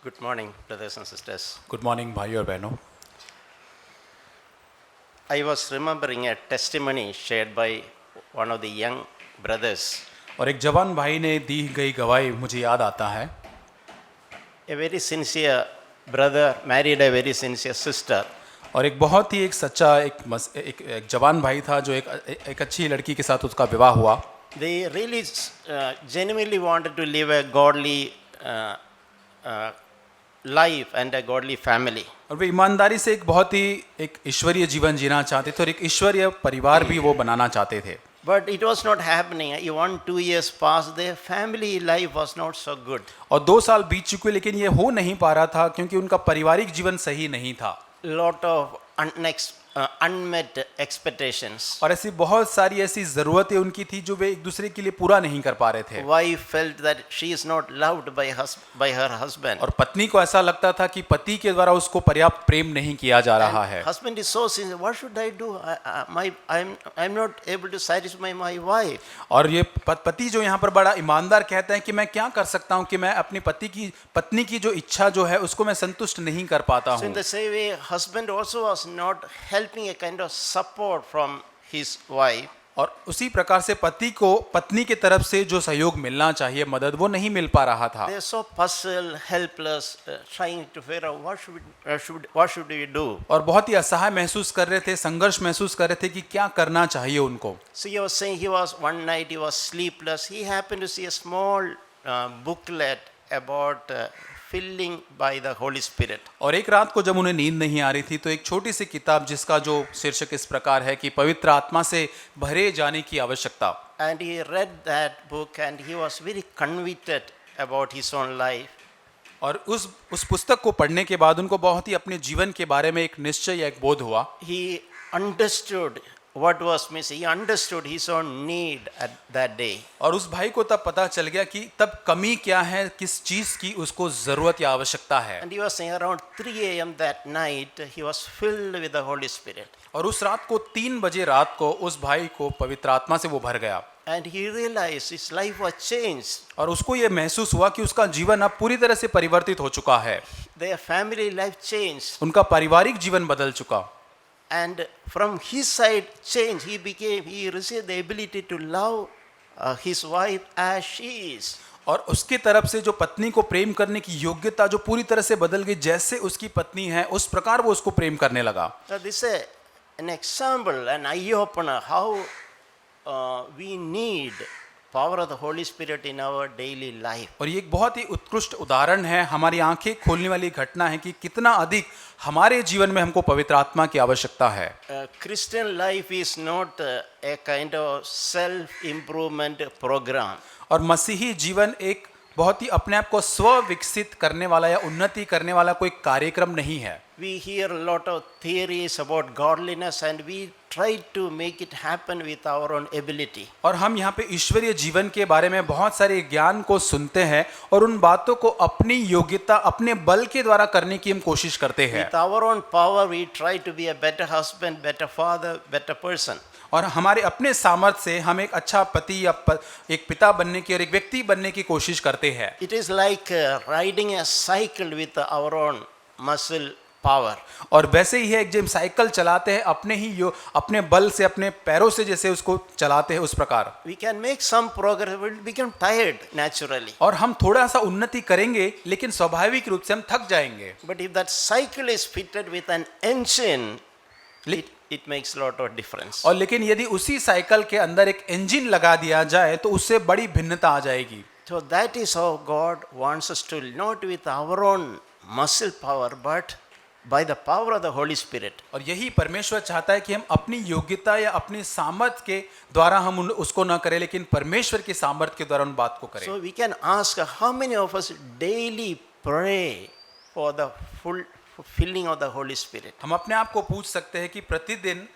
Good morning, brothers and sisters. Good morning भाई और बहनों। I was remembering a testimony shared by one of the young brothers. और एक जवान भाई ने दी गई गवाही मुझे याद आता है। A very sincere brother married a very sincere sister. और एक बहुत ही एक सच्चा एक जवान भाई था जो एक अच्छी लड़की के साथ उसका विवाह हुआ। They really genuinely wanted to live a godly life and a godly family. और वे ईमानदारी से एक बहुत ही एक ईश्वरीय जीवन जीना चाहते थे और एक ईश्वरीय परिवार भी वो बनाना चाहते थे। But it was not happening. 1-2 years passed, their family life was not so good. और 2 साल बीत चुके लेकिन ये हो नहीं पा रहा था क्योंकि उनका पारिवारिक जीवन सही नहीं था। Lot of unmet expectations. और ऐसी बहुत सारी ऐसी ज़रूरतें उनकी थी जो वे एक दूसरे के लिए पूरा नहीं कर पा रहे थे। Wife felt that she is not loved by her husband. और पत्नी को ऐसा लगता था कि पति के द्वारा उसको पर्याप्त प्रेम नहीं किया जा रहा है। Husband is so sincere. What should I do? I'm not able to satisfy my wife. और ये पति जो यहाँ पर बड़ा ईमानदार कहते हैं कि मैं क्या कर सकता हूँ कि मैं अपनी पत्नी की जो इच्छा जो है उसको मैं संतुष्ट नहीं कर पाता So in हूँ। the same way, husband also was not helping a kind of support from his wife. और उसी प्रकार से पति को पत्नी की तरफ से जो सहयोग मिलना चाहिए मदद वो नहीं मिल पा रहा था। They are so puzzled, helpless, trying to figure out what should we do. और बहुत ही असहाय महसूस कर रहे थे, संघर्ष महसूस कर रहे थे कि क्या करना चाहिए उनको। So he was saying one night he was sleepless. He happened to see a small booklet about filling by the Holy Spirit. और एक रात को जब उन्हें नींद नहीं आ रही थी तो एक छोटी सी किताब जिसका जो शीर्षक इस प्रकार है कि पवित्र आत्मा से भरे जाने की आवश्यकता। And he read that book and he was very convicted about his own life. और उस पुस्तक को पढ़ने के बाद उनको बहुत ही अपने जीवन के बारे में एक निश्चय या एक बोध हुआ। He understood what was missing. He understood his own need at that day. और उस भाई को तब पता चल गया कि तब कमी क्या है, किस चीज की उसको जरूरत या आवश्यकता है। And he was saying around 3 a.m. that night he was filled with the Holy Spirit. और उस रात को 3 बजे रात को उस भाई को पवित्र आत्मा से वो भर गया। And he realized his life was changed. और उसको ये महसूस हुआ कि उसका जीवन अब पूरी तरह से परिवर्तित हो चुका है। Their family life changed. उनका पारिवारिक जीवन बदल चुका। And from his side change, he received the ability to love his wife as she is. और उसकी तरफ से जो पत्नी को प्रेम करने की योग्यता जो पूरी तरह से बदल गई, जैसे उसकी पत्नी है उस प्रकार वो उसको प्रेम करने लगा। So this is an example, an eye opener how we need power of the Holy Spirit in our daily life. और ये एक बहुत ही उत्कृष्ट उदाहरण है, हमारी आंखें खोलने वाली घटना है कि कितना अधिक हमारे जीवन में हमको पवित्र आत्मा की आवश्यकता है। Christian life is not a kind of self improvement program. और मसीही जीवन एक बहुत ही अपने आप को स्व विकसित करने वाला या उन्नति करने वाला कोई कार्यक्रम नहीं है। We hear a lot of theories about godliness and we try to make it happen with our own ability. और हम यहाँ पे ईश्वरीय जीवन के बारे में बहुत सारे ज्ञान को सुनते हैं और उन बातों को अपनी योग्यता अपने बल के द्वारा करने की हम कोशिश करते हैं। With our own power we try to be a better husband, better father, better person. और हमारे अपने सामर्थ्य से हम एक अच्छा पति या एक पिता बनने की और एक व्यक्ति बनने की कोशिश करते हैं। It is like riding a cycle with our own muscle power. और वैसे ही है, जब साइकिल चलाते हैं अपने बल से अपने पैरों से जैसे उसको चलाते हैं उस प्रकार We can make some progress, we will become tired naturally. और हम थोड़ा सा उन्नति करेंगे लेकिन स्वाभाविक रूप से हम थक जाएंगे। But if that cycle is fitted with an engine, it makes a lot of difference. और लेकिन यदि उसी साइकिल के अंदर एक इंजन लगा दिया जाए तो उससे बड़ी भिन्नता आ जाएगी। So that is how God wants us to, not with our own muscle power, but by the power of the Holy Spirit. और यही परमेश्वर चाहता है कि हम अपनी योग्यता या अपनी सामर्थ्य के द्वारा हम उसको ना करें लेकिन परमेश्वर की सामर्थ्य के द्वारा उन बात को करें। So we can ask how many of us daily pray for the full filling of the Holy Spirit. हम अपने आप को पूछ सकते हैं कि प्रतिदिन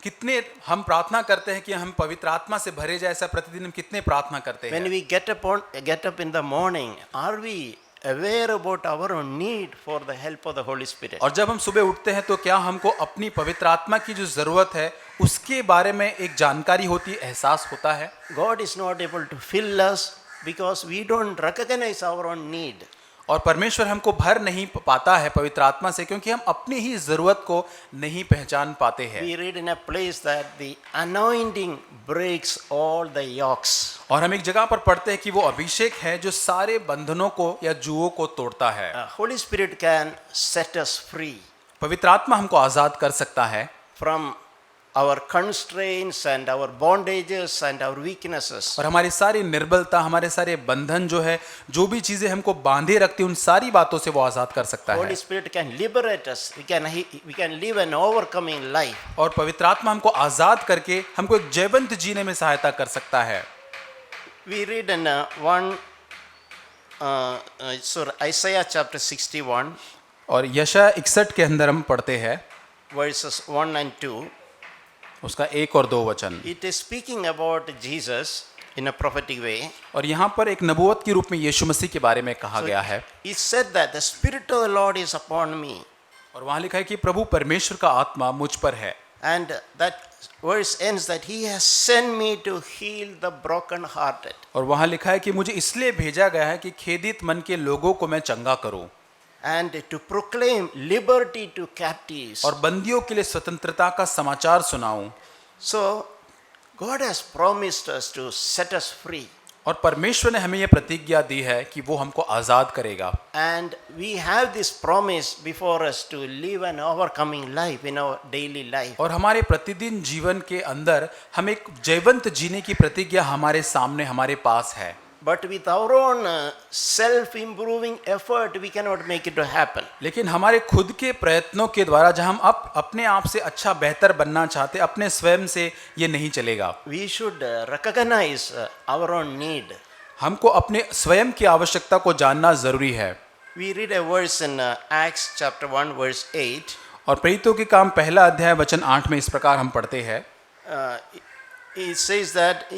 कितने हम प्रार्थना करते हैं कि हम पवित्र आत्मा से भरे जाए। ऐसा प्रतिदिन हम कितने प्रार्थना करते हैं। When we get up in the morning, are we aware about our own need for the help of the Holy Spirit? और जब हम सुबह उठते हैं तो क्या हमको अपनी पवित्र आत्मा की जो जरूरत है उसके बारे में एक जानकारी होती है, एहसास होता है? God is not able to fill us because we don't recognize our own need. और परमेश्वर हमको भर नहीं पाता है पवित्र आत्मा से, क्योंकि हम अपनी ही जरूरत को नहीं पहचान पाते हैं। We read in a place that the anointing breaks all the yokes. और हम एक जगह पर पढ़ते हैं कि वो अभिषेक है जो सारे बंधनों को या जुओं को तोड़ता है। Holy Spirit can set us free पवित्र आत्मा हमको आजाद कर सकता है from our constraints and our bondages and our weaknesses. और हमारी सारी निर्बलता, हमारे सारे बंधन जो है, जो भी चीजें हमको बांधे रखती, उन सारी बातों से वो आजाद कर सकता है। Holy Spirit can liberate us. We can live an overcoming life. और पवित्र आत्मा हमको आजाद करके हमको एक जयवंत जीने में सहायता कर सकता है। We read in Isaiah chapter 61 और यशायाह 61 के अंदर हम पढ़ते हैं verses 1 and 2. उसका 1 और 2 वचन। It is speaking about Jesus in a prophetic way. और यहाँ पर एक नबूवत के रूप में यीशु मसीह के बारे में कहा गया है। He said that the Spirit of the Lord is upon me. और वहाँ लिखा है कि प्रभु परमेश्वर का आत्मा मुझ पर है। And that verse ends that he has sent me to heal the broken hearted. और वहाँ लिखा है कि मुझे इसलिए भेजा गया है कि खेदित मन के लोगों को मैं चंगा करूं And to proclaim liberty to captives. और बंदियों के लिए स्वतंत्रता का समाचार सुनाऊं। So God has promised us to set us free. और परमेश्वर ने हमें यह प्रतिज्ञा दी है कि वो हमको आजाद करेगा। And we have this promise before us to live an overcoming life in our daily life. और हमारे प्रतिदिन जीवन के अंदर हम एक जयवंत जीने की प्रतिज्ञा हमारे सामने हमारे पास है। But with our own self-improving effort, we cannot make it to happen. लेकिन हमारे खुद के प्रयत्नों के द्वारा जब हम अपने आप से अच्छा बेहतर बनना चाहते, अपने स्वयं से ये नहीं चलेगा। We should recognize our own need. हमको अपने स्वयं की आवश्यकता को जानना जरूरी है। We read a verse in Acts chapter 1 verse 8. और प्रेरितों के काम 1 अध्याय वचन 8 में इस प्रकार हम पढ़ते हैं। It says that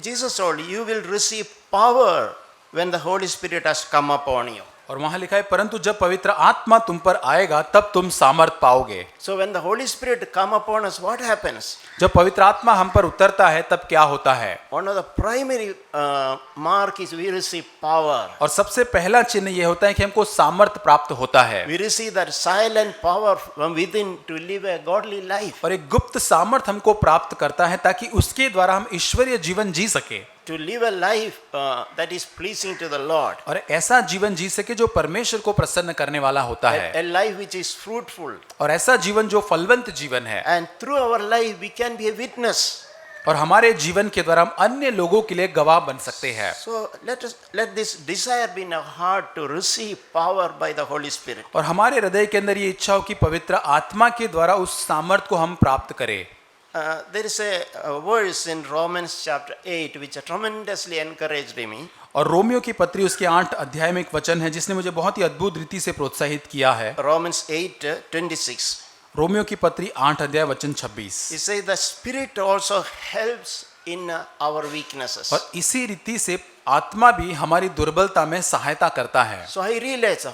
Jesus told you will receive power when the Holy Spirit has come upon you. और वहां लिखा है परंतु जब पवित्र आत्मा तुम पर आएगा तब तुम सामर्थ पाओगे। So when the Holy Spirit come upon us, what happens? जब पवित्र आत्मा हम पर उतरता है तब क्या होता है? One of the primary mark is we receive power. और सबसे पहला चिन्ह यह होता है कि हमको सामर्थ प्राप्त होता है। We receive that silent power from within to live a godly life. और एक गुप्त सामर्थ हमको प्राप्त करता है ताकि उसके द्वारा हम ईश्वरीय जीवन जी सके। To live a life that is pleasing to the Lord. और ऐसा जीवन जी सके जो परमेश्वर को प्रसन्न करने वाला होता है। A life which is fruitful. और ऐसा जीवन जो फलवंत जीवन है। And through our life we can be a witness. और हमारे जीवन के द्वारा हम अन्य लोगों के लिए गवाह बन सकते हैं। So let this desire be in our heart to receive power by the Holy Spirit. और हमारे हृदय के अंदर ये इच्छा हो कि पवित्र आत्मा के द्वारा उस सामर्थ को हम प्राप्त करें। There is a verse in Romans chapter 8 which tremendously encouraged me. और रोमियो की पत्री उसके 8 अध्याय में एक वचन है जिसने मुझे बहुत ही अद्भुत रीति से प्रोत्साहित किया है। Romans 8:26. रोमियो की पत्री 8 अध्याय वचन 26। It says the Spirit also helps in our weaknesses. और इसी रीति से आत्मा भी हमारी दुर्बलता में सहायता करता है। So I realized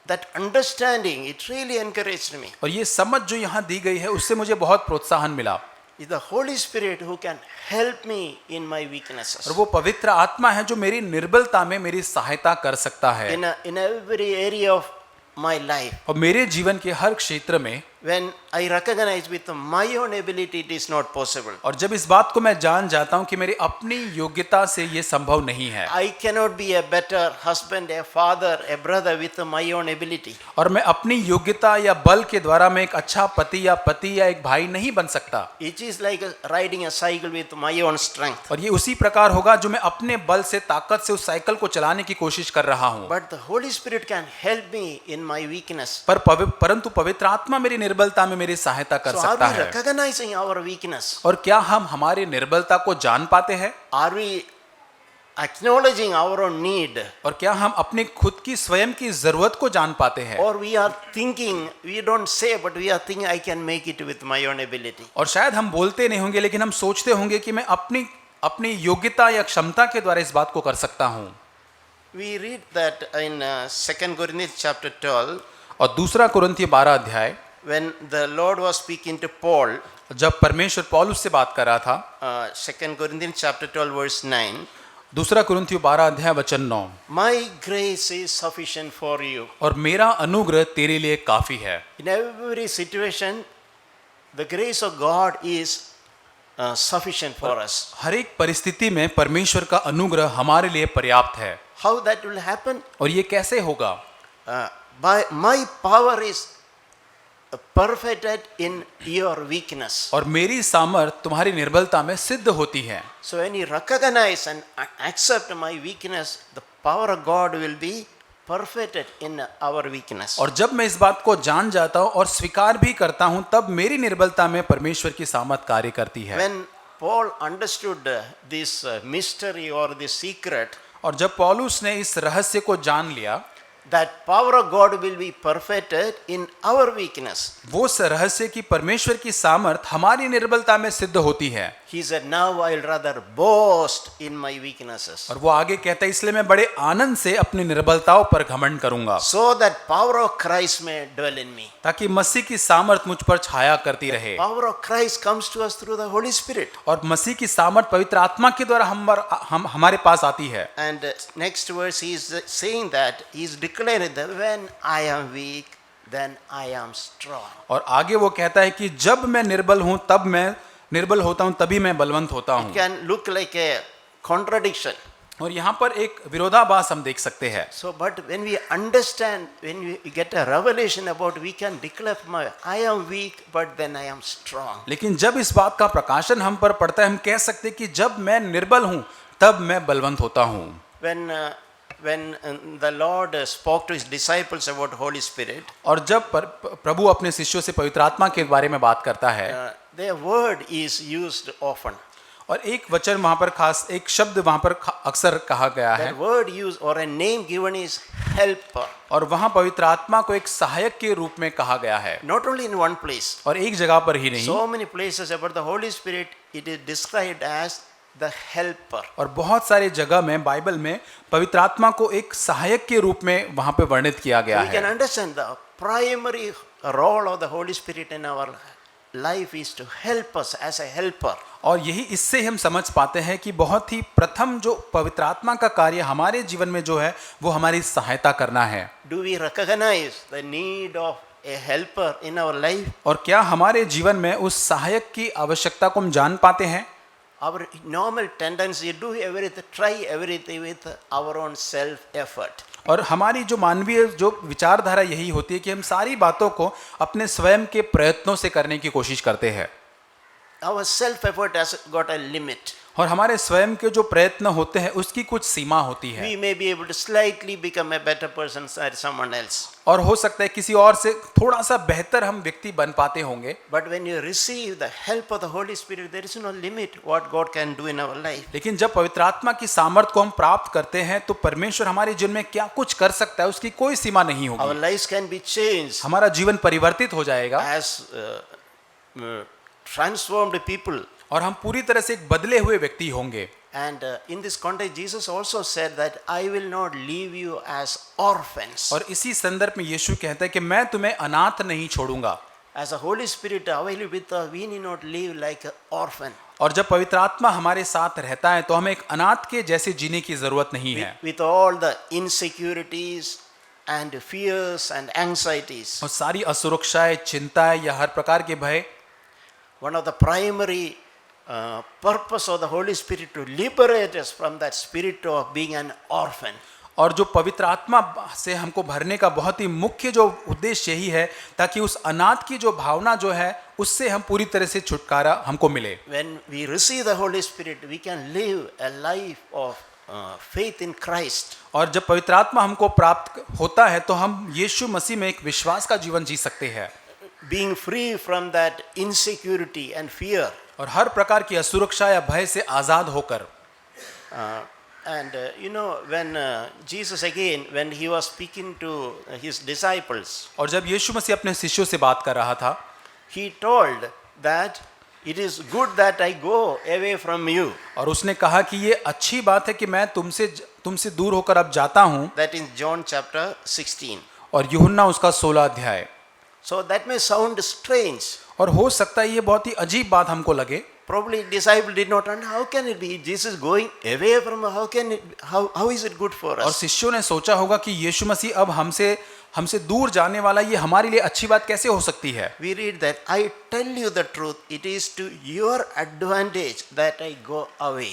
that understanding, it really encouraged me. और ये समझ जो यहाँ दी गई है उससे मुझे बहुत प्रोत्साहन मिला। It's the Holy Spirit who can help me in my weaknesses. और वो पवित्र आत्मा है जो मेरी निर्बलता में मेरी सहायता कर सकता है। In every area of my life. और मेरे जीवन के हर क्षेत्र में When I recognize with my own ability it is not possible. और जब इस बात को मैं जान जाता हूं कि मेरी अपनी योग्यता से ये संभव नहीं है। I cannot be a better husband, a father, a brother with my own ability. और मैं अपनी योग्यता या बल के द्वारा मैं एक अच्छा पति या एक भाई नहीं बन सकता। It is like riding a cycle with my own strength. और ये उसी प्रकार होगा जो मैं अपने बल से ताकत से उस साइकिल को चलाने की कोशिश कर रहा हूं। But the Holy Spirit can help me in my weakness. परंतु पवित्र आत्मा मेरी निर्बलता में मेरी सहायता कर So सकता are we है। recognizing our weakness? और क्या हम हमारी निर्बलता को जान पाते हैं? Are we acknowledging our own need? और क्या हम अपनी खुद की स्वयं की जरूरत को जान पाते हैं? Or we are thinking, we don't say, but we are thinking I can make it with my own ability. और शायद हम बोलते नहीं होंगे लेकिन हम सोचते होंगे कि मैं अपनी योग्यता या क्षमता के द्वारा इस बात को कर सकता हूं। We read that in 2 Corinthians chapter 12. और दूसरा कुरिन्थिय 12 अध्याय When the Lord was speaking to Paul, जब परमेश्वर पौलुस से बात कर रहा था, 2 Corinthians chapter 12 verse 9, दूसरा कुरिन्थियों 12 अध्याय वचन 9। My grace is sufficient for you. और मेरा अनुग्रह तेरे लिए काफी है। In every situation, the grace of God is sufficient for us. हर एक परिस्थिति में परमेश्वर का अनुग्रह हमारे लिए पर्याप्त है। How that will happen? और ये कैसे होगा? By my power is perfected in your weakness. और मेरी सामर्थ तुम्हारी निर्बलता में सिद्ध होती है। So when you recognize and accept my weakness, the power of God will be perfected in our weakness. और जब मैं इस बात को जान जाता हूँ और स्वीकार भी करता हूँ, तब मेरी निर्बलता में परमेश्वर की सामर्थ कार्य करती है। When Paul understood this mystery or this secret, और जब पौलुस ने इस रहस्य को जान लिया, that power of God will be perfected in our weakness. वो उस रहस्य की परमेश्वर की सामर्थ हमारी निर्बलता में सिद्ध होती है। He said, now I'll rather boast in my weaknesses. और वो आगे कहता है, इसलिए मैं बड़े आनंद से अपनी निर्बलताओं पर घमंड करूंगा, So that power of Christ may dwell in me. ताकि मसीह की सामर्थ मुझ पर छाया करती रहे। Power of Christ comes to us through the Holy Spirit. और मसीह की सामर्थ पवित्र आत्मा के द्वारा हमारे पास आती है। And next verse he is saying that he is declaring that when I am weak, then I am strong. और आगे वो कहता है कि जब मैं निर्बल हूं तब मैं निर्बल होता हूं, तभी मैं बलवंत होता It हूं। can look like a contradiction. और यहाँ पर एक विरोधाभास हम देख सकते हैं। So, but when we understand, when we get a revelation about, we can declare, I am weak, but then I am strong. लेकिन जब इस बात का प्रकाशन हम पर पड़ता है, हम कह सकते हैं कि जब मैं निर्बल हूं तब मैं बलवंत होता हूं। When the Lord spoke to his disciples about Holy Spirit, और जब प्रभु अपने शिष्यों से पवित्र आत्मा के बारे में बात करता है, their word is used often. और एक वचन वहां पर खास, एक शब्द वहां पर अक्सर कहा गया है, That word used or a name given is helper. और वहां पवित्र आत्मा को एक सहायक के रूप में कहा गया है। Not only in one place. और एक जगह पर ही नहीं, So many places about the Holy Spirit, it is described as the helper. और बहुत सारे जगह में बाइबल में पवित्र आत्मा को एक सहायक के रूप में वहां पे वर्णित किया गया We can है। understand the primary role of the Holy Spirit in our life is to help us as a helper. और यही इससे हम समझ पाते हैं कि बहुत ही प्रथम जो पवित्र आत्मा का कार्य हमारे जीवन में जो है वो हमारी सहायता करना है। Do we recognize the need of a helper in our life? और क्या हमारे जीवन में उस सहायक की आवश्यकता को हम जान पाते हैं? Our normal tendency to do everything, try everything with our own self effort. और हमारी जो मानवीय जो विचारधारा यही होती है कि हम सारी बातों को अपने स्वयं के प्रयत्नों से करने की कोशिश करते हैं। Our self effort has got a limit. और हमारे स्वयं के जो प्रयत्न होते हैं उसकी कुछ सीमा होती है। We may be able to slightly become a better person than someone else. और हो सकता है किसी और से थोड़ा सा बेहतर हम व्यक्ति बन पाते होंगे। But when you receive the help of the Holy Spirit, there is no limit what God can do in our life. लेकिन जब पवित्र आत्मा की सामर्थ को हम प्राप्त करते हैं तो परमेश्वर हमारे जीवन में क्या कुछ कर सकता है उसकी कोई सीमा नहीं Our होगी। lives can be changed हमारा जीवन परिवर्तित हो जाएगा as transformed people. और हम पूरी तरह से एक बदले हुए व्यक्ति होंगे। And in this context, Jesus also said that I will not leave you as orphans. और इसी संदर्भ में यीशु कहता है कि मैं तुम्हें अनाथ नहीं छोड़ूंगा। As the Holy Spirit available with us, we need not live like an orphan. और जब पवित्र आत्मा हमारे साथ रहता है तो हमें एक अनाथ के जैसे जीने की जरूरत नहीं है। With all the insecurities and fears and anxieties. और सारी असुरक्षाएं, चिंताएं या हर प्रकार के भय, One of the primary purpose of the Holy Spirit to liberate us from that spirit of being an orphan. और जो पवित्र आत्मा से हमको भरने का बहुत ही मुख्य जो उद्देश्य यही है ताकि उस अनाथ की जो भावना जो है उससे हम पूरी तरह से छुटकारा हमको मिले। When we receive the Holy Spirit, we can live a life of faith in Christ. और जब पवित्र आत्मा हमको प्राप्त होता है तो हम यीशु मसीह में एक विश्वास का जीवन जी सकते हैं। Being free from that insecurity and fear. और हर प्रकार की असुरक्षा या भय से आजाद होकर। And you know, when Jesus again, when he was speaking to his disciples, और जब यीशु मसीह अपने शिष्यों से बात कर रहा था, he told that it is good that I go away from you. और उसने कहा कि ये अच्छी बात है कि मैं तुमसे दूर होकर अब जाता हूँ। That in John chapter 16. और यूहन्ना उसका 16 अध्याय। So that may sound strange. और हो सकता है ये बहुत ही अजीब बात हमको लगे। probably disciple did not understand how can it be Jesus going away from us, how is it good for और us? शिष्यों ने सोचा होगा कि यीशु मसीह अब हमसे दूर जाने वाला, ये हमारे लिए अच्छी बात कैसे हो सकती है। We read that I tell you the truth, it is to your advantage that I go away.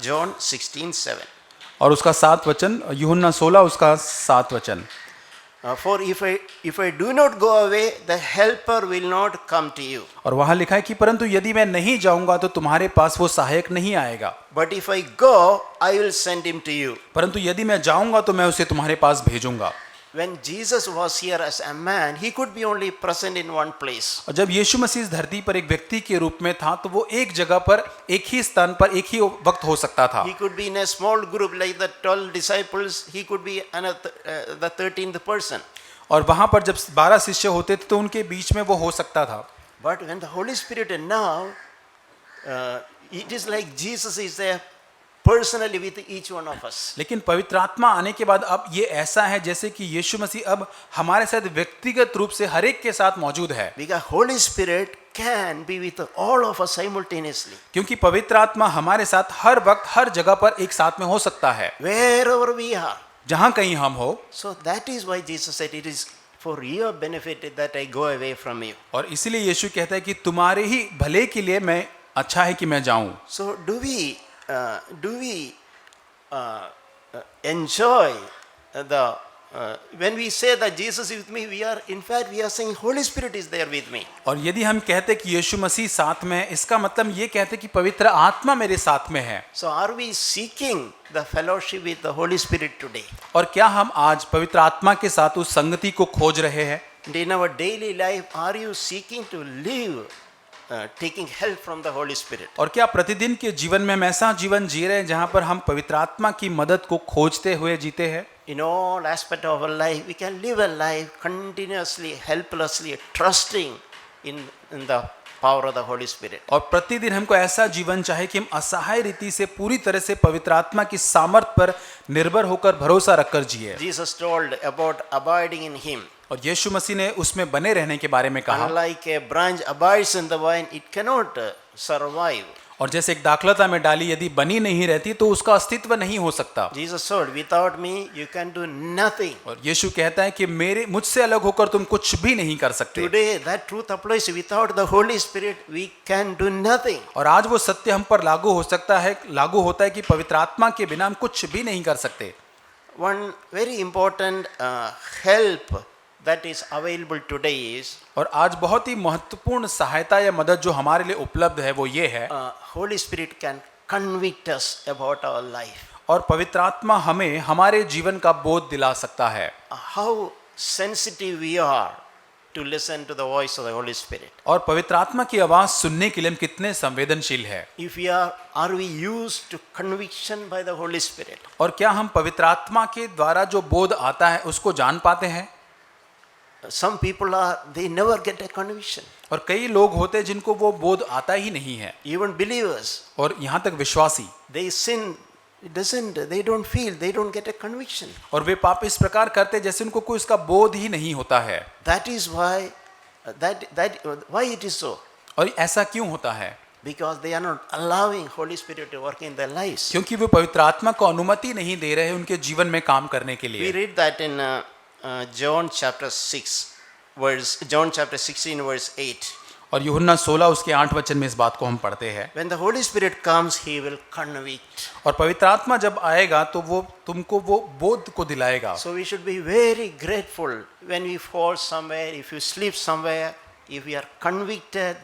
John 16:7. और उसका 7 वचन, यूहन्ना 16 उसका 7 वचन। For if I do not go away, the helper will not come to you. और वहां लिखा है कि परंतु यदि मैं नहीं जाऊंगा तो तुम्हारे पास वो सहायक नहीं आएगा, But if I go, I will send him to you. परंतु यदि मैं जाऊंगा तो मैं उसे तुम्हारे पास भेजूंगा। When Jesus was here as a man, he could be only present in one place. और जब यीशु मसीह इस धरती पर एक व्यक्ति के रूप में था तो वो एक जगह पर, एक ही स्थान पर, एक ही वक्त हो सकता था। He could be in a small group like the 12 disciples. He could be the 13th person. और वहां पर जब 12 शिष्य होते थे तो उनके बीच में वो हो सकता था। But when the Holy Spirit now, it is like Jesus is there personally with each one of us. लेकिन पवित्र आत्मा आने के बाद अब ये ऐसा है जैसे कि यीशु मसीह अब हमारे साथ व्यक्तिगत रूप से हर एक के साथ मौजूद है। Because Holy Spirit can be with all of us simultaneously. क्योंकि पवित्र आत्मा हमारे साथ हर वक्त हर जगह पर एक साथ में हो सकता है, Wherever we are. जहां कहीं हम हो। So that is why Jesus said it is for your benefit that I go away from you. और इसीलिए यीशु कहता है कि तुम्हारे ही भले के लिए मैं अच्छा है कि मैं जाऊं। So do we enjoy when we say that Jesus is with me, we are saying Holy Spirit is there with me. और यदि हम कहते कि यीशु मसीह साथ में है, इसका मतलब ये कहते कि पवित्र आत्मा मेरे साथ में है। So are we seeking the fellowship with the Holy Spirit today? और क्या हम आज पवित्र आत्मा के साथ उस संगति को खोज रहे हैं? And in our daily life, are you seeking to live taking help from the Holy Spirit? और क्या प्रतिदिन के जीवन में हम ऐसा जीवन जी रहे हैं जहां पर हम पवित्र आत्मा की मदद को खोजते हुए जीते हैं? In all aspects of our life, we can live a life continuously, helplessly, trusting in the power of the Holy Spirit. और प्रतिदिन हमको ऐसा जीवन चाहे कि हम असहाय रीति से पूरी तरह से पवित्र आत्मा की सामर्थ पर निर्भर होकर भरोसा रखकर जिए। Jesus told about abiding in Him. और यीशु मसीह ने उसमें बने रहने के बारे में कहा। Unlike a branch abides in the vine, it cannot survive. और जैसे एक दाखलता में डाली यदि बनी नहीं रहती तो उसका अस्तित्व नहीं हो सकता। Jesus told, without me you can do nothing. और यीशु कहता है कि मुझसे अलग होकर तुम कुछ भी नहीं कर सकते। Today that truth applies. Without the Holy Spirit we can do nothing. और आज वो सत्य हम पर लागू होता है कि पवित्र आत्मा के बिना हम कुछ भी नहीं कर सकते। One very important help that is available today is और आज बहुत ही महत्वपूर्ण सहायता या मदद जो हमारे लिए उपलब्ध है वो ये है, Holy Spirit can convict us about our life. और पवित्र आत्मा हमें हमारे जीवन का बोध दिला सकता है। How sensitive we are to listen to the voice of the Holy Spirit. और पवित्र आत्मा की आवाज सुनने के लिए हम कितने संवेदनशील है। If we are we used to conviction by the Holy Spirit? और क्या हम पवित्र आत्मा के द्वारा जो बोध आता है उसको जान पाते हैं? Some people they never get a conviction. और कई लोग होते हैं जिनको वो बोध आता ही नहीं है। Even believers, और यहाँ तक विश्वासी, they sin, they don't feel, they don't get a conviction. और वे पाप इस प्रकार करते जैसे उनको कोई उसका बोध ही नहीं होता है। That is why why it is so. और ऐसा क्यों होता है? Because they are not allowing Holy Spirit to work in their lives. क्योंकि वे पवित्र आत्मा को अनुमति नहीं दे रहे हैं उनके जीवन में काम करने के We लिए। read that in John chapter 16 verse 8. और यूहन्ना 16 उसके 8 वचन में इस बात को हम पढ़ते हैं। When the Holy Spirit comes, He will convict. और पवित्र आत्मा जब आएगा तो वो तुमको वो बोध को दिलाएगा। So we should be very grateful when we fall somewhere, if you sleep somewhere, if we are convicted,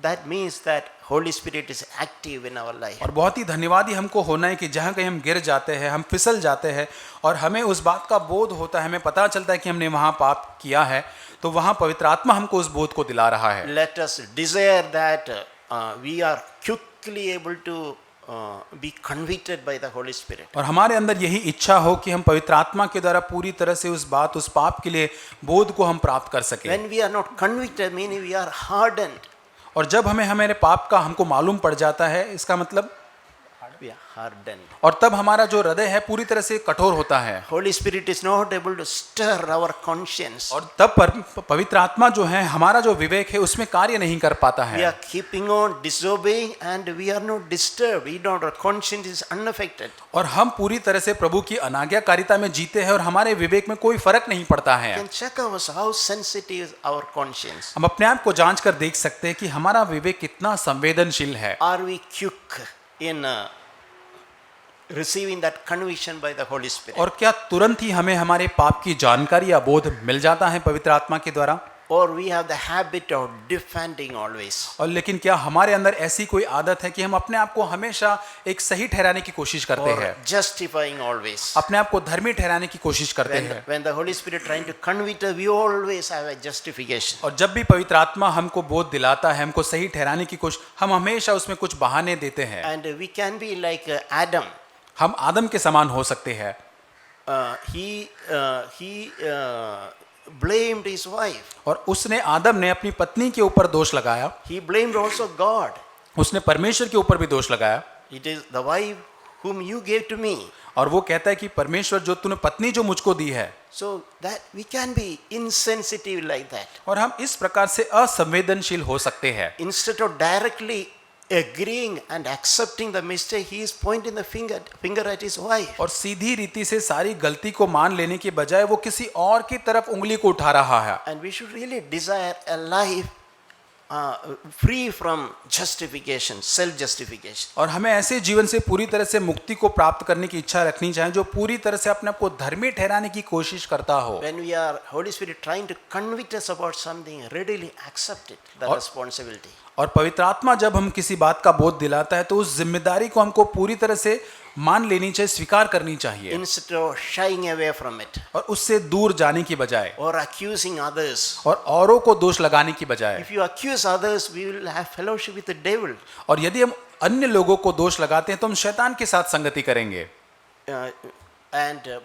that means that Holy Spirit is active in our life. और बहुत ही धन्यवादी हमको होना है कि जहाँ कहीं हम गिर जाते हैं, हम फिसल जाते हैं और हमें उस बात का बोध होता है, हमें पता चलता है कि हमने वहाँ पाप किया है, तो वहाँ पवित्र आत्मा हमको उस बोध को दिला रहा है। Let us desire that we are quickly able to be convicted by the Holy Spirit. और हमारे अंदर यही इच्छा हो कि हम पवित्र आत्मा के द्वारा पूरी तरह से उस पाप के लिए बोध को हम प्राप्त कर सकें। When we are not convicted, meaning we are hardened. और जब हमें हमारे पाप का हमको मालूम पड़ जाता है, इसका मतलब we are hardened. और तब हमारा जो हृदय है पूरी तरह से कठोर होता है। Holy Spirit is not able to stir our conscience. और तब पवित्र आत्मा जो है हमारा जो विवेक है उसमें कार्य नहीं कर पाता We है। are keeping on disobeying and we are not disturbed. Our conscience is unaffected. और हम पूरी तरह से प्रभु की अनाज्ञाकारिता में जीते हैं और हमारे विवेक में कोई फर्क नहीं पड़ता You है। can check how sensitive is our conscience. हम अपने आप को जांच कर देख सकते हैं कि हमारा विवेक कितना संवेदनशील है। Are we quick in receiving that conviction by the Holy Spirit? और क्या तुरंत ही हमें हमारे पाप की जानकारी या बोध मिल जाता है पवित्र आत्मा के द्वारा? Or we have the habit of defending always? और लेकिन क्या हमारे अंदर ऐसी कोई आदत है कि हम अपने आप को हमेशा एक सही ठहराने की कोशिश करते Or हैं, justifying always? अपने आप को धर्मी ठहराने की कोशिश करते हैं? When the Holy Spirit trying to convict us, we always have a justification. और जब भी पवित्र आत्मा हमको बोध दिलाता है, हमको सही ठहराने की कोशिश, हम हमेशा उसमें कुछ बहाने देते हैं। And we can be like Adam. हम आदम के समान हो सकते हैं। He blamed his wife. और उसने आदम ने अपनी पत्नी के ऊपर दोष लगाया, He blamed also God. उसने परमेश्वर के ऊपर भी दोष लगाया। It is the wife whom you gave to me. और वो कहता है कि परमेश्वर जो तूने पत्नी जो मुझको दी है। So that we can be insensitive like that. और हम इस प्रकार से असंवेदनशील हो सकते हैं। Instead of directly agreeing and accepting the mistake, he is pointing the finger at his wife. और सीधी रीति से सारी गलती को मान लेने के बजाय वो किसी और की तरफ उंगली को उठा रहा है। And we should really desire a life free from justification, self-justification. और हमें ऐसे जीवन से पूरी तरह से मुक्ति को प्राप्त करने की इच्छा रखनी चाहिए जो पूरी तरह से अपने आप को धर्मी ठहराने की कोशिश करता हो। When we are Holy Spirit trying to convict us about something, readily accept it, the responsibility. और पवित्र आत्मा जब हम किसी बात का बोध दिलाता है तो उस जिम्मेदारी को हमको पूरी तरह से मान लेनी चाहिए, स्वीकार करनी चाहिए, Instead of shying away from it और उससे दूर जाने की बजाय or accusing others. और औरों को दोष लगाने की बजाय। If you accuse others, we will have fellowship with the devil. और यदि हम अन्य लोगों को दोष लगाते हैं तो हम शैतान के साथ संगति करेंगे।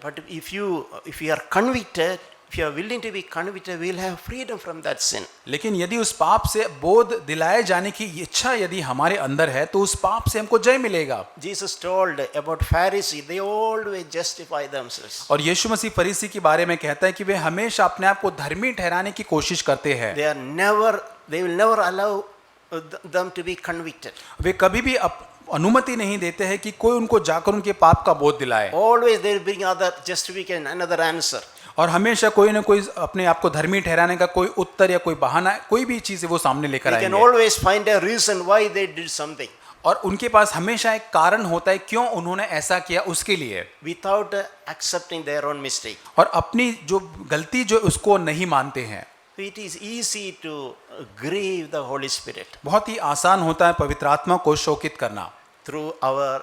But if you are convicted, if you are willing to be convicted, we will have freedom from that sin. लेकिन यदि उस पाप से बोध दिलाए जाने की इच्छा यदि हमारे अंदर है तो उस पाप से हमको जय मिलेगा। Jesus told about Pharisees, they always justify themselves. और यीशु मसीह फरीसी के बारे में कहता है कि वे हमेशा अपने आप को धर्मी ठहराने की कोशिश करते हैं। They will never allow them to be convicted. वे कभी भी अनुमति नहीं देते हैं कि कोई उनको जाकर उनके पाप का बोध दिलाए। Always they will bring other justification, another answer. और हमेशा कोई ना कोई अपने आप को धर्मी ठहराने का कोई उत्तर या कोई बहाना, कोई भी चीज वो सामने लेकर They can आएंगे। always find a reason why they did something. और उनके पास हमेशा एक कारण होता है क्यों उन्होंने ऐसा किया उसके लिए, Without accepting their own mistake. और अपनी जो गलती जो उसको नहीं मानते हैं। It is easy to grieve the Holy Spirit बहुत ही आसान होता है पवित्र आत्मा को शोकित करना through our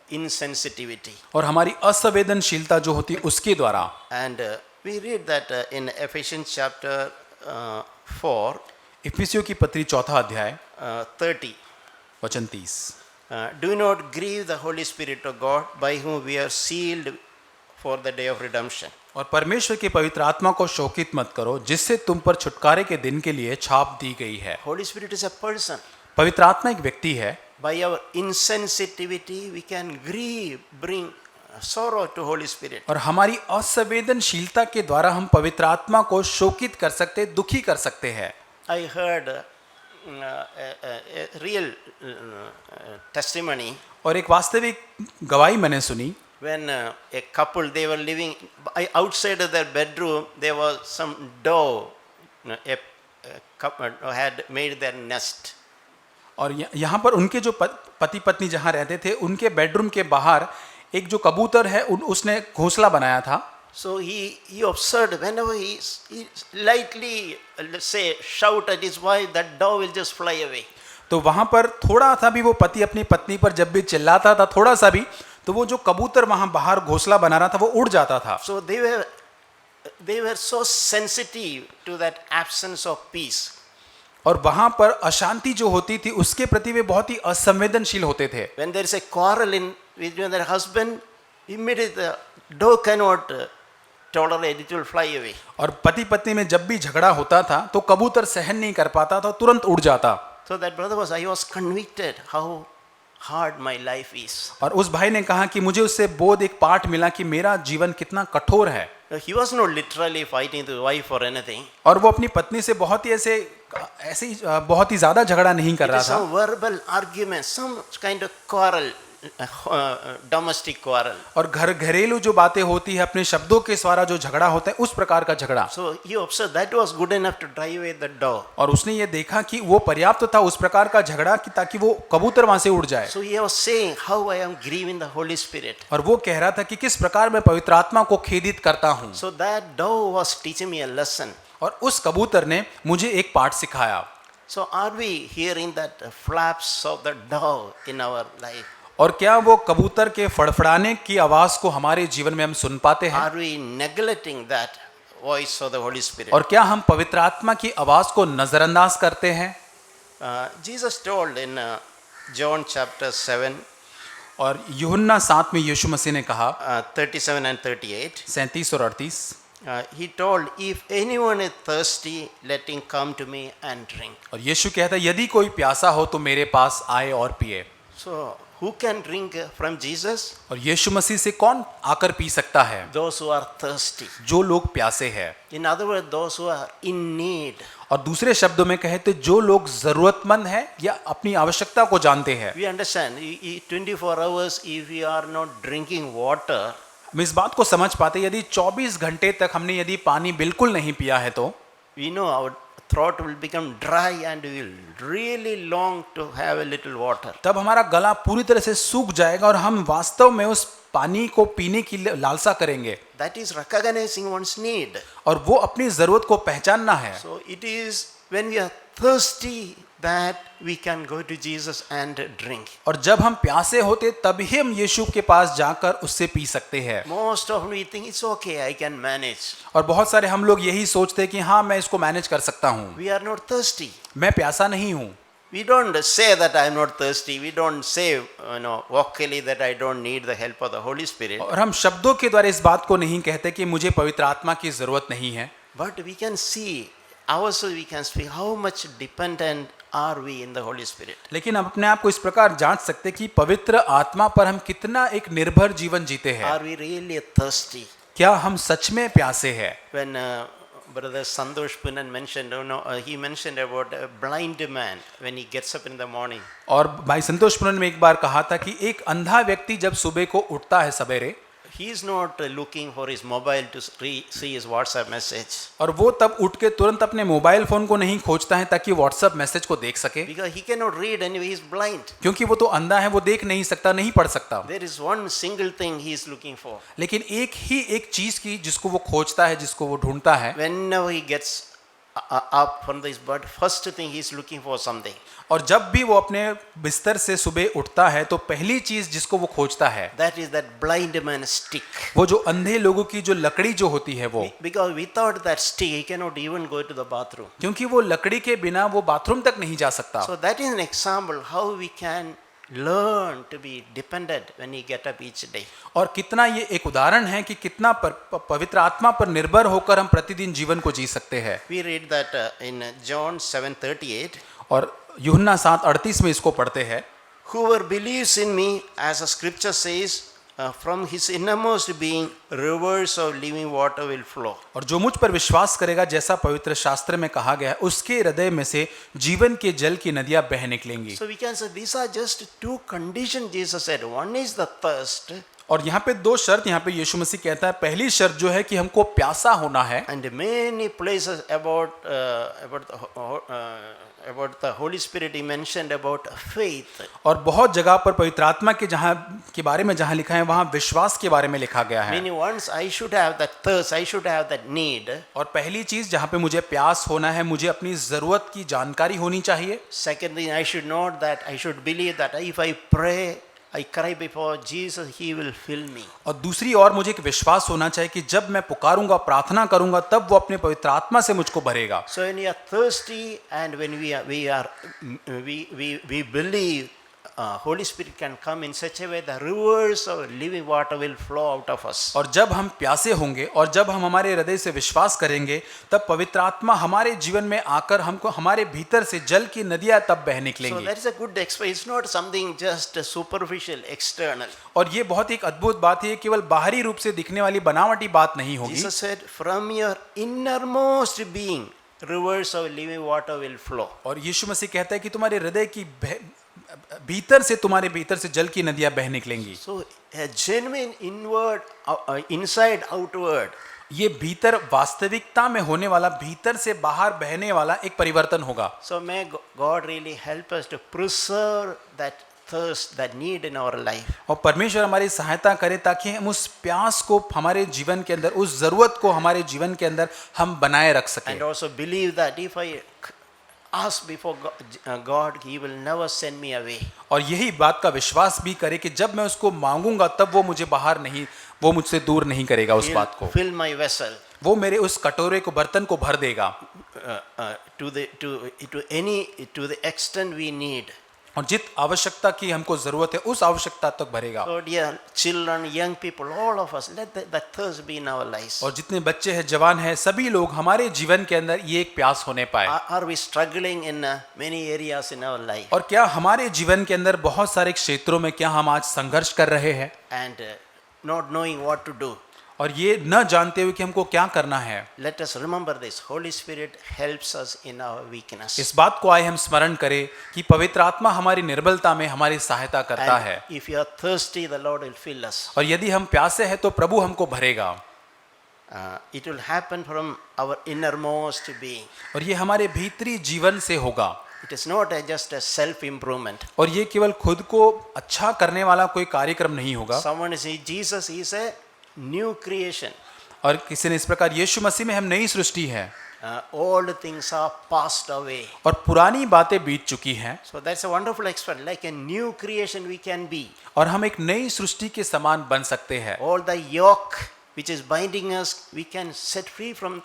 insensitivity. और हमारी असंवेदनशीलता जो होती है उसके द्वारा। And we read that in Ephesians chapter 4, इफिसियों की पत्री 4 अध्याय 30. वचन 30। Do not grieve the Holy Spirit of God, by whom we are sealed for the day of redemption. और परमेश्वर के पवित्र आत्मा को शोकित मत करो जिससे तुम पर छुटकारे के दिन के लिए छाप दी गई है। Holy Spirit is a person. पवित्र आत्मा एक व्यक्ति है। By our insensitivity, we can grieve, bring sorrow to Holy Spirit. और हमारी असंवेदनशीलता के द्वारा हम पवित्र आत्मा को शोकित कर सकते, दुखी कर सकते हैं। I heard a real testimony और एक वास्तविक गवाही मैंने सुनी। when a couple, they were living outside of their bedroom. There was some dove, a couple had made their nest. और यहाँ पर उनके जो पति पत्नी जहाँ रहते थे उनके बेडरूम के बाहर एक जो कबूतर है उसने घोंसला बनाया था। So he observed whenever he lightly, let's say, shout at his wife, that dove will just fly away. तो वहाँ पर थोड़ा सा भी वो पति अपनी पत्नी पर जब भी चिल्लाता था थोड़ा सा भी, तो वो जो कबूतर वहाँ बाहर घोंसला बना रहा था वो उड़ जाता था। So they were so sensitive to that absence of peace. और वहाँ पर अशांति जो होती थी उसके प्रति वे बहुत ही असंवेदनशील होते थे। When there is a quarrel with their husband, immediately the dove cannot tolerate, it will fly away. और पति पत्नी में जब भी झगड़ा होता था तो कबूतर सहन नहीं कर पाता था, तुरंत उड़ जाता। So that brother I was convicted hard my life is. और उस भाई ने कहा कि मुझे उससे बोध एक पाठ मिला कि मेरा जीवन कितना कठोर है। He was not literally fighting the wife or anything. और वो अपनी पत्नी से बहुत ही बहुत ही ज्यादा झगड़ा नहीं कर It रहा is था। some verbal argument, some kind of quarrel, domestic quarrel. और घरेलू जो बातें होती है, अपने शब्दों के द्वारा जो झगड़ा होता है, उस प्रकार का झगड़ा। So he observed that was good enough to drive away the dove. और उसने ये देखा कि वो पर्याप्त था उस प्रकार का झगड़ा कि ताकि वो कबूतर वहां से उड़ जाए। So he was saying how I am grieving the Holy Spirit. और वो कह रहा था कि किस प्रकार मैं पवित्र आत्मा को खेदित करता हूँ। So that dove was teaching me a lesson. और उस कबूतर ने मुझे एक पाठ सिखाया। So are we hearing that flaps of the dove in our life? और क्या वो कबूतर के फड़फड़ाने की आवाज को हमारे जीवन में हम सुन पाते हैं? Are we neglecting that voice of the Holy Spirit? और क्या हम पवित्र आत्मा की आवाज को नजरअंदाज करते हैं? Jesus told in John chapter 7, और यूहन्ना 7 में यीशु मसीह ने कहा 37 and 38, 37 और 38, he told, if anyone is thirsty, let him come to me and drink. और यीशु कहता है यदि कोई प्यासा हो तो मेरे पास आए और पिए। So who can drink from Jesus? और यीशु मसीह से कौन आकर पी सकता है? Those who are thirsty. जो लोग प्यासे हैं। In other words, those who are in need. और दूसरे शब्दों में कहे तो जो लोग जरूरतमंद हैं या अपनी आवश्यकता को जानते हैं। We understand, 24 hours if we are not drinking water, हम इस बात को समझ पाते यदि 24 घंटे तक हमने यदि पानी बिल्कुल नहीं पिया है तो we know our throat will become dry and we will really long to have a little water. तब हमारा गला पूरी तरह से सूख जाएगा और हम वास्तव में उस पानी को पीने की लालसा करेंगे। That is recognizing one's need. और वो अपनी जरूरत को पहचानना है। So it is when we are thirsty that we can go to Jesus and drink. और जब हम प्यासे होते तभी हम यीशु के पास जाकर उससे पी सकते हैं। Most often we think it's okay, I can manage. और बहुत सारे हम लोग यही सोचते हैं कि हाँ मैं इसको मैनेज कर सकता हूँ, We are not thirsty. मैं प्यासा नहीं हूँ। We don't say that I am not thirsty. We don't say, vocally that I don't need the help of the Holy Spirit. और हम शब्दों के द्वारा इस बात को नहीं कहते कि मुझे पवित्र आत्मा की जरूरत नहीं है। But we can see ourselves, we can speak how much dependent are we in the Holy Spirit. लेकिन हम अपने आप को इस प्रकार जांच सकते कि पवित्र आत्मा पर हम कितना एक निर्भर जीवन जीते हैं। Are we really thirsty? क्या हम सच में प्यासे हैं? When Brother Santosh Punan mentioned, he mentioned about a blind man when he gets up in the morning. और भाई संतोष पुरन में एक बार कहा था कि एक अंधा व्यक्ति जब सुबह को उठता है सवेरे, He is not looking for his mobile to see his WhatsApp message. और वो तब उठ के तुरंत अपने मोबाइल फोन को नहीं खोजता है ताकि व्हाट्सएप मैसेज को देख सके, Because he cannot read anyway, he is blind. क्योंकि वो तो अंधा है, वो देख नहीं सकता, नहीं पढ़ सकता। There is one single thing he is looking for. लेकिन एक चीज की जिसको वो खोजता है, जिसको वो ढूंढता है, Whenever he gets up from this bed, first thing he is looking for something. और जब भी वो अपने बिस्तर से सुबह उठता है तो पहली चीज जिसको वो खोजता है That is that blind man stick. वो जो अंधे लोगों की जो लकड़ी जो होती है वो, Because without that stick, he cannot even go to the bathroom. क्योंकि वो लकड़ी के बिना वो बाथरूम तक नहीं जा सकता। So that is an example how we can learn to be dependent when we get up each day. और कितना ये एक उदाहरण है कि कितना पवित्र आत्मा पर निर्भर होकर हम प्रतिदिन जीवन को जी सकते हैं। We read that in John 7:38. और यूहन्ना 7:38 में इसको पढ़ते हैं, Whoever believes in me, as the scripture says, from his innermost being rivers of living water will flow. और जो मुझ पर विश्वास करेगा, जैसा पवित्र शास्त्र में कहा गया है, उसके हृदय में से जीवन के जल की नदियां बह निकलेंगी। So we can say these are just two conditions Jesus said. One is the thirst, और यहाँ पे दो शर्त यहाँ पे यीशु मसीह कहता है। पहली शर्त जो है कि हमको प्यासा होना है, and many places about the Holy Spirit he mentioned about faith. और बहुत जगह पर पवित्र आत्मा के जहाँ के बारे में जहाँ लिखा है वहाँ विश्वास के बारे में लिखा गया है। Meaning once I should have that thirst, I should have that need. और पहली चीज जहाँ पे मुझे प्यास होना है, मुझे अपनी जरूरत की जानकारी होनी चाहिए। Second thing, I should know that I should believe that if I pray, I cry before Jesus, he will fill me. और दूसरी ओर मुझे एक विश्वास होना चाहिए कि जब मैं पुकारूंगा, प्रार्थना करूंगा, तब वो अपने पवित्र आत्मा से मुझको भरेगा। So when we are thirsty and when we believe Holy Spirit can come in such a way the rivers of living water will flow out of us. और जब हम प्यासे होंगे और जब हम हमारे हृदय से विश्वास करेंगे तब पवित्र आत्मा हमारे जीवन में आकर हमको हमारे भीतर से जल की नदियां तब बह So निकलेंगी। that is a good experience. It's not something just superficial, external. और ये बहुत एक अद्भुत बात है, केवल बाहरी रूप से दिखने वाली बनावटी बात नहीं होगी। Jesus said, from your innermost being, rivers of living water will flow. और यीशु मसीह कहता है कि तुम्हारे हृदय की भीतर से, तुम्हारे भीतर से जल की नदियां बह निकलेंगी। So a genuine inward, inside outward. ये भीतर वास्तविकता में होने वाला, भीतर से बाहर बहने वाला एक परिवर्तन होगा। So may God really help us to preserve that thirst, that need in our life. और परमेश्वर हमारी सहायता करे ताकि हम उस प्यास को हमारे जीवन के अंदर, उस जरूरत को हमारे जीवन के अंदर हम बनाए रख सकें। And also believe that if I ask before God, He will never send me away. और यही बात का विश्वास भी करे कि जब मैं उसको मांगूंगा तब वो मुझे बाहर नहीं, वो मुझसे दूर नहीं करेगा उस बात को। Fill my vessel. वो मेरे उस कटोरे को, बर्तन को भर देगा। To the extent we need. और जित आवश्यकता की हमको जरूरत है उस आवश्यकता तक भरेगा। So dear children, young people, all of us, let that thirst be in our lives. और जितने बच्चे हैं, जवान हैं, सभी लोग हमारे जीवन के अंदर ये एक प्यास होने पाए। Are we struggling in many areas in our life? और क्या हमारे जीवन के अंदर बहुत सारे क्षेत्रों में क्या हम आज संघर्ष कर रहे हैं And not knowing what to do? और ये न जानते हुए कि हमको क्या करना है? Let us remember this. Holy Spirit helps us in our weakness. इस बात को आए हम स्मरण करें कि पवित्र आत्मा हमारी निर्बलता में हमारी सहायता करता है। And if you are thirsty, the Lord will fill us. और यदि हम प्यासे हैं तो प्रभु हमको भरेगा। It will happen from our innermost being. और ये हमारे भीतरी जीवन से होगा। It is not just a self-improvement. और ये केवल खुद को अच्छा करने वाला कोई कार्यक्रम नहीं होगा। Someone is Jesus is a new creation. और किसी ने इस प्रकार, यीशु मसीह में हम नई सृष्टि है। Old things are passed away. और पुरानी बातें बीत चुकी हैं। So that's a wonderful experience. Like a new creation we can be. और हम एक नई सृष्टि के समान बन सकते हैं। All the yoke which is binding us, we can set free from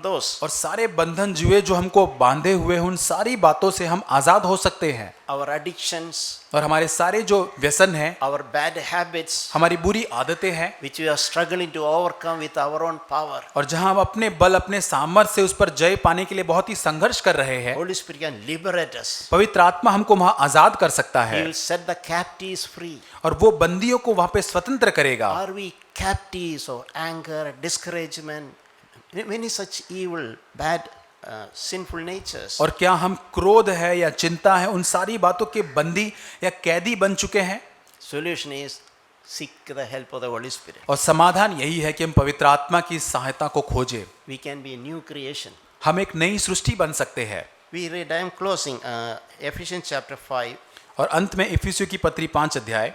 those. और सारे बंधन जुए जो हमको बांधे हुए हैं, उन सारी बातों से हम आजाद हो सकते हैं। Our addictions, और हमारे सारे जो व्यसन हैं, our bad habits, हमारी बुरी आदतें हैं, which we are struggling to overcome with our own power. और जहां हम अपने बल, अपने सामर्थ्य से उस पर जय पाने के लिए बहुत ही संघर्ष कर रहे हैं, Holy Spirit can liberate us. पवित्र आत्मा हमको वहां आजाद कर सकता He है will set the captives free. और वो बंदियों को वहां पे स्वतंत्र करेगा। Are we captives of anger, discouragement, many such evil, bad, sinful natures? और क्या हम क्रोध है या चिंता है, उन सारी बातों के बंदी या कैदी बन चुके हैं? Solution is seek the help of the Holy Spirit. और समाधान यही है कि हम पवित्र आत्मा की सहायता को खोजें। We can be a new creation. हम एक नई सृष्टि बन सकते हैं। We read, I am closing, Ephesians chapter 5, और अंत में इफिसियों की पत्री 5 अध्याय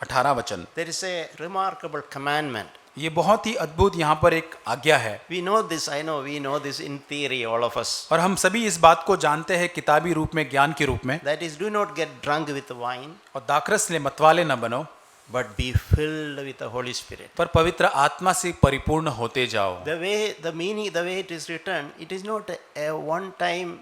18 वचन। there is a remarkable commandment. ये बहुत ही अद्भुत यहाँ पर एक आज्ञा है। We know this, I know, we know this in theory, all of us. और हम सभी इस बात को जानते हैं किताबी रूप में, ज्ञान के रूप में। That is, do not get drunk with wine, और दाखरस ले मतवाले न बनो, but be filled with the Holy Spirit. पर पवित्र आत्मा से परिपूर्ण होते जाओ। The way it is written, it is not a one-time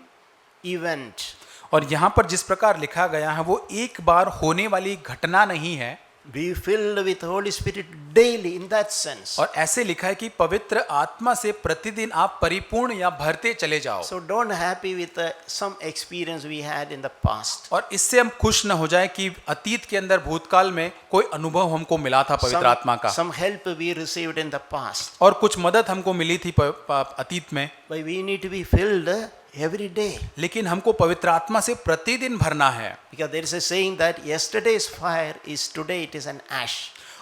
event. और यहाँ पर जिस प्रकार लिखा गया है वो एक बार होने वाली घटना नहीं है। Be filled with Holy Spirit daily in that sense. और ऐसे लिखा है कि पवित्र आत्मा से प्रतिदिन आप परिपूर्ण या भरते चले जाओ। So don't happy with some experience we had in the past. और इससे हम खुश न हो जाए कि अतीत के अंदर, भूतकाल में कोई अनुभव हमको मिला था पवित्र आत्मा का, Some help we received in the past. और कुछ मदद हमको मिली थी अतीत में, But we need to be filled every day. लेकिन हमको पवित्र आत्मा से प्रतिदिन भरना है। Because there is a saying that yesterday's fire is today it is an ash.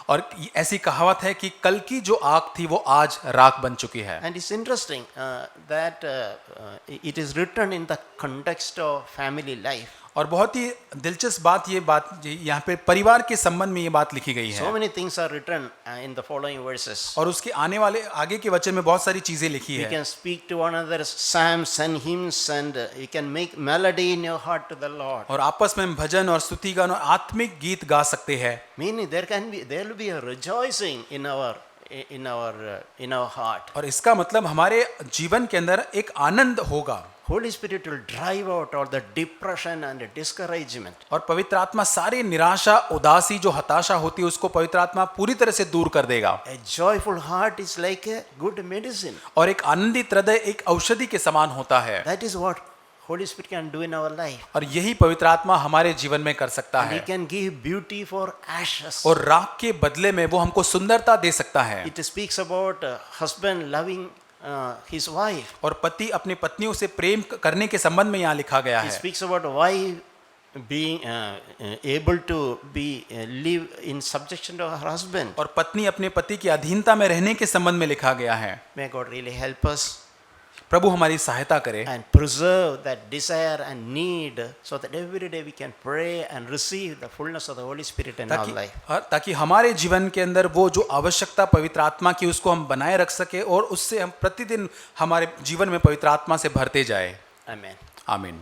और ऐसी कहावत है कि कल की जो आग थी वो आज राख बन चुकी है। And it's interesting that it is written in the context of family life. और बहुत ही दिलचस्प बात यहाँ पे परिवार के संबंध में ये बात लिखी गई So है। many things are written in the following verses. और उसके आने वाले आगे के वचन में बहुत सारी चीजें लिखी You है। can speak to one another psalms and hymns, and you can make melody in your heart to the Lord. और आपस में भजन और स्तुतिगान और आत्मिक गीत गा सकते हैं। Meaning there will be a rejoicing in our in our heart. और इसका मतलब हमारे जीवन के अंदर एक आनंद होगा। Holy Spirit will drive out all the depression and discouragement. और पवित्र आत्मा सारी निराशा, उदासी, जो हताशा होती है, उसको पवित्र आत्मा पूरी तरह से दूर कर देगा। A joyful heart is like a good medicine. और एक आनंदित हृदय एक औषधि के समान होता है। That is what Holy Spirit can do in our life. और यही पवित्र आत्मा हमारे जीवन में कर सकता He है। can give beauty for ashes. और राख के बदले में वो हमको सुंदरता दे सकता है। It speaks about a husband loving his wife. और पति अपनी पत्नियों से प्रेम करने के संबंध में यहाँ लिखा गया He है। speaks about wife being able to be live in subjection to her husband. और पत्नी अपने पति की अधीनता में रहने के संबंध में लिखा गया है। May God really help us प्रभु हमारी सहायता करे and preserve that desire and need, so that every day we can pray and receive the fullness of the Holy Spirit in our life. ताकि हमारे जीवन के अंदर वो जो आवश्यकता पवित्र आत्मा की, उसको हम बनाए रख सके और उससे हम प्रतिदिन हमारे जीवन में पवित्र आत्मा से भरते जाए। Amen. आमीन।